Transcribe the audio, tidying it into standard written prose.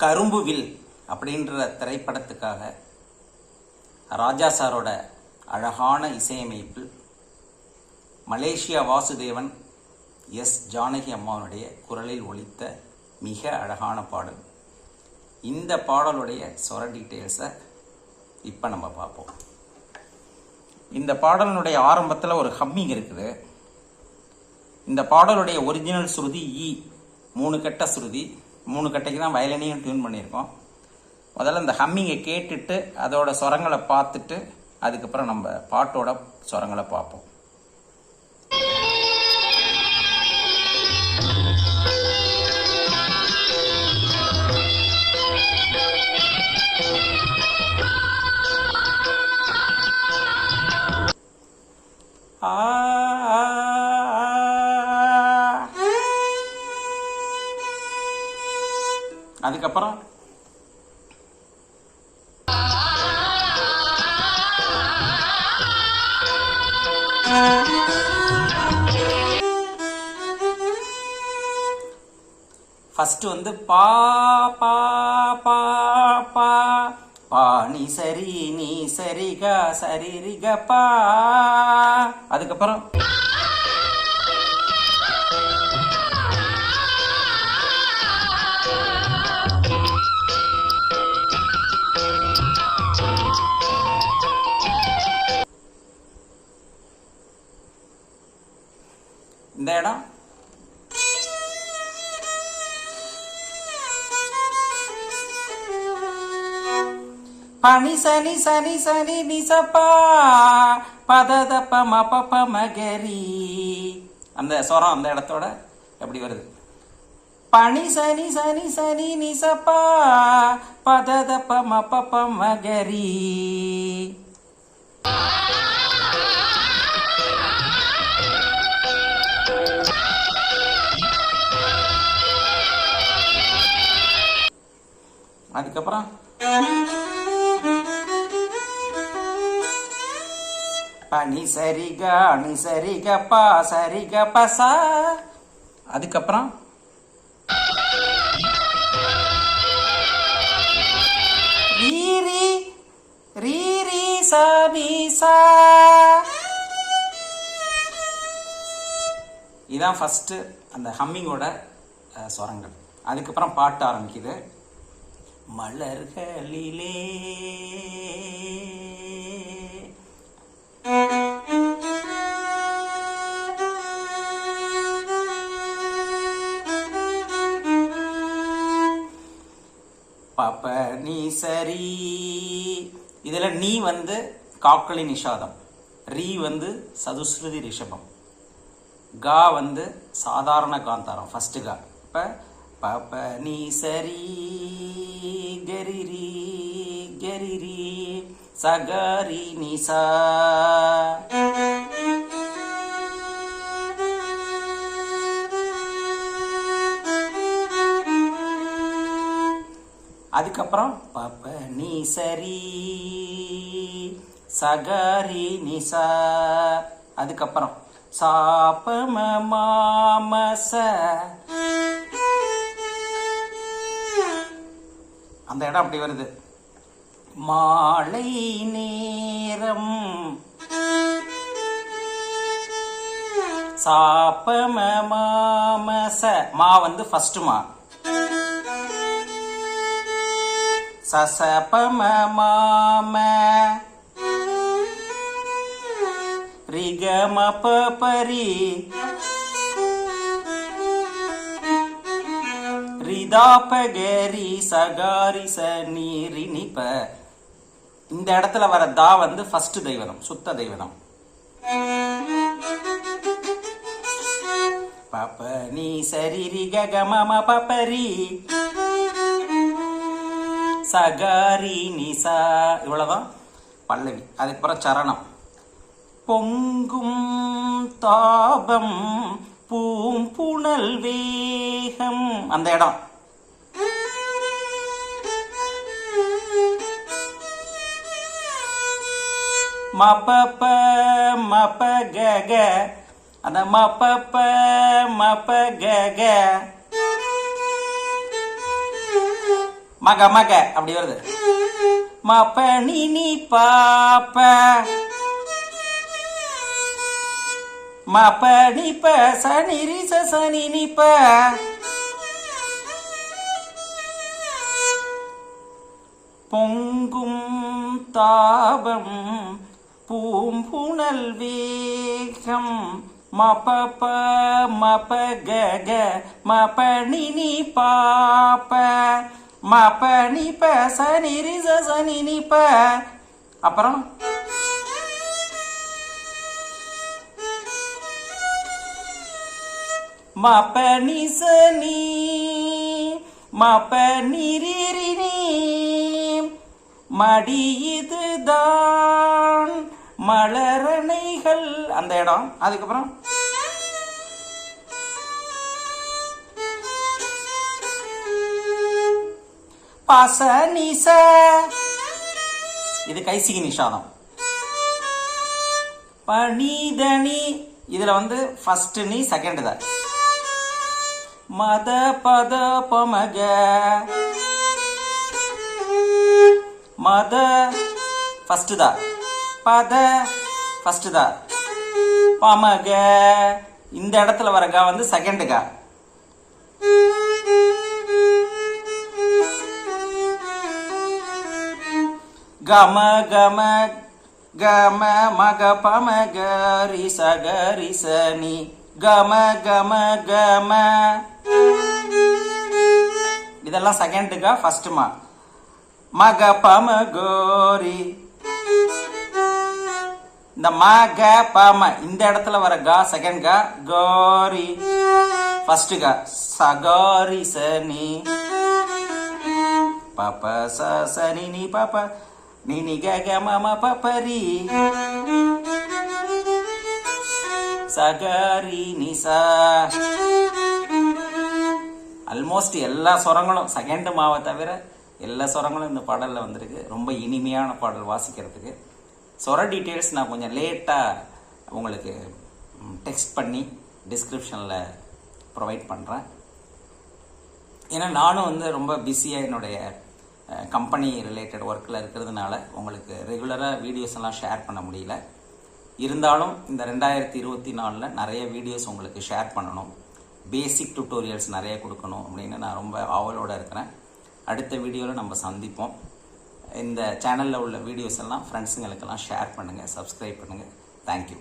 கரும்புவில் அப்படின்ற திரைப்படத்துக்காக ராஜா சாரோட அழகான இசையமைப்பில் மலேசியா வாசுதேவன் எஸ் ஜானகி அம்மாவுடைய குரலில் ஒலித்த மிக அழகான பாடல். இந்த பாடலுடைய ஸ்வர டீட்டெயில்ஸை இப்போ நம்ம பார்ப்போம். இந்த பாடலினுடைய ஆரம்பத்தில் ஒரு ஹம்மிங் இருக்குது. இந்த பாடலுடைய ஒரிஜினல் ஸ்ருதி இ, 3 கட்ட ஸ்ருதி. 3 கட்டைக்கு தான் வயலினையும் டியூன் பண்ணியிருக்கோம். முதல்ல இந்த ஹம்மிங்கை கேட்டுட்டு அதோட ஸ்வரங்களை பார்த்துட்டு அதுக்கப்புறம் நம்ம பாட்டோட ஸ்வரங்களை பார்ப்போம். அதுக்கப்புறம் ஃபர்ஸ்ட் வந்து பா பா பா பா பா நீ சரி நீ சரிகா சரி ரிக பா. அதுக்கப்புறம் இந்த இடம் பனி சனி சனி சனி நிசப்பா பததப்ப மப்ப மகரி. அந்த ஸ்வரம் அந்த இடத்தோட எப்படி வருது? பனி சனி சனி சனி நிசப்பா பததப்ப மப்ப மகரி. அதுக்கப்புறம் பனி சரிகா நி சரிக பா சரிக பசா. அதுக்கப்புறம் ரீரி ரீரி சனி சா. இதான் ஃபர்ஸ்ட் அந்த ஹம்மிங்கோட ஸ்வரங்கள். அதுக்கப்புறம் பாட்டு ஆரம்பிக்குது. மலர்களிலே பப நீ சரி. இதுல நீ வந்து காக்களி நிஷாதம், ரீ வந்து சதுஸ்ருதி ரிஷபம், கா வந்து சாதாரண காந்தாரம் ஃபர்ஸ்ட் கா. இப்ப பப நீ சரி கரிரி கரிரி சகரி நிசா. அதுக்கப்புறம் பப நீ சரி சகரி நிசா. அதுக்கப்புறம் சாபம மாமச. அந்த இடம் அப்படி வருது. மாலை நேரம் சாபம மாமச. மா வந்து ஃபர்ஸ்ட் மா. சசபம மாம ரிகம பரி ரிதாபகரி சகாரி சனி ரினிப. இந்த இடத்துல வர தா வந்து ஃபர்ஸ்ட் தெய்வதம், சுத்த தெய்வதம். பப நீ சரி ரிக கம பபரி சகாரி நிசா. இவ்வளவுதான் பல்லவி. அதுக்கப்புறம் சரணம். பொங்கும் தாபம் பூம்புணல் வேகம். அந்த இடம் மபப மப கக. அந்த மபப மப கக மக மக அப்படி வருது. மப நீ நீ பாப்ப மப நீ ப சனி ரி சனி நீ ப பொங்கும் தாபம் பூம்புணல் வேகம் மப மப கக மப நீ நீ பாப்ப மப நீ ப சனி ரி சனி நீ ப. அப்புறம் மப நீ சனி மப நீ ரி ரி நீ மடி இதுதான் மலரணைகள் அந்த இடம். அதுக்கப்புறம் பச நிச இது கைசிகி நிஷாதம். பனிதனி இதுல வந்து ஃபர்ஸ்ட் நீ செகண்ட் தான். மத பத பமக மத ஃபர்ஸ்ட் தான். பத ஃபர்ஸ்ட் தான். பமக இந்த இடத்துல வர கா வந்து செகண்ட் கா. கம கம கம மக பமக ரிச கரிசனி கம கம கம இதெல்லாம் செகண்டுக்கா ஃபர்ஸ்ட்மா. மக பம கோரி இந்த மக பம இந்த இடத்துல வர கா செகண்ட் கா. கோரி ஃபர்ஸ்ட் கா. சகாரி சனி பப சனி நீ பப நீ நீ க மம பபரி சகாரி நிசா. ஆல்மோஸ்ட் எல்லா சொரங்களும் செகண்ட் மாவை தவிர எல்லா சொரங்களும் இந்த பாடலில் வந்திருக்கு. ரொம்ப இனிமையான பாடல் வாசிக்கிறதுக்கு. சொர டீட்டெயில்ஸ் நான் கொஞ்சம் லேட்டாக உங்களுக்கு டெக்ஸ்ட் பண்ணி டிஸ்கிரிப்ஷனில் ப்ரொவைட் பண்ணுறேன். ஏன்னா நானும் வந்து ரொம்ப பிஸியாக என்னுடைய கம்பெனி ரிலேட்டட் ஒர்க்கில் இருக்கிறதுனால உங்களுக்கு ரெகுலராக வீடியோஸ் எல்லாம் ஷேர் பண்ண முடியல. இருந்தாலும் இந்த 2024 நிறைய வீடியோஸ் உங்களுக்கு ஷேர் பண்ணணும், பேசிக் டியூட்டோரியல்ஸ் நிறைய கொடுக்கணும் அப்படின்னு நான் ரொம்ப ஆவலோடு இருக்கிறேன். அடுத்த வீடியோவில் நம்ம சந்திப்போம். இந்த சேனலில் உள்ள வீடியோஸ் எல்லாம் ஃப்ரெண்ட்ஸுங்களுக்கெல்லாம் ஷேர் பண்ணுங்கள், சப்ஸ்கிரைப் பண்ணுங்கள். தேங்க்யூ.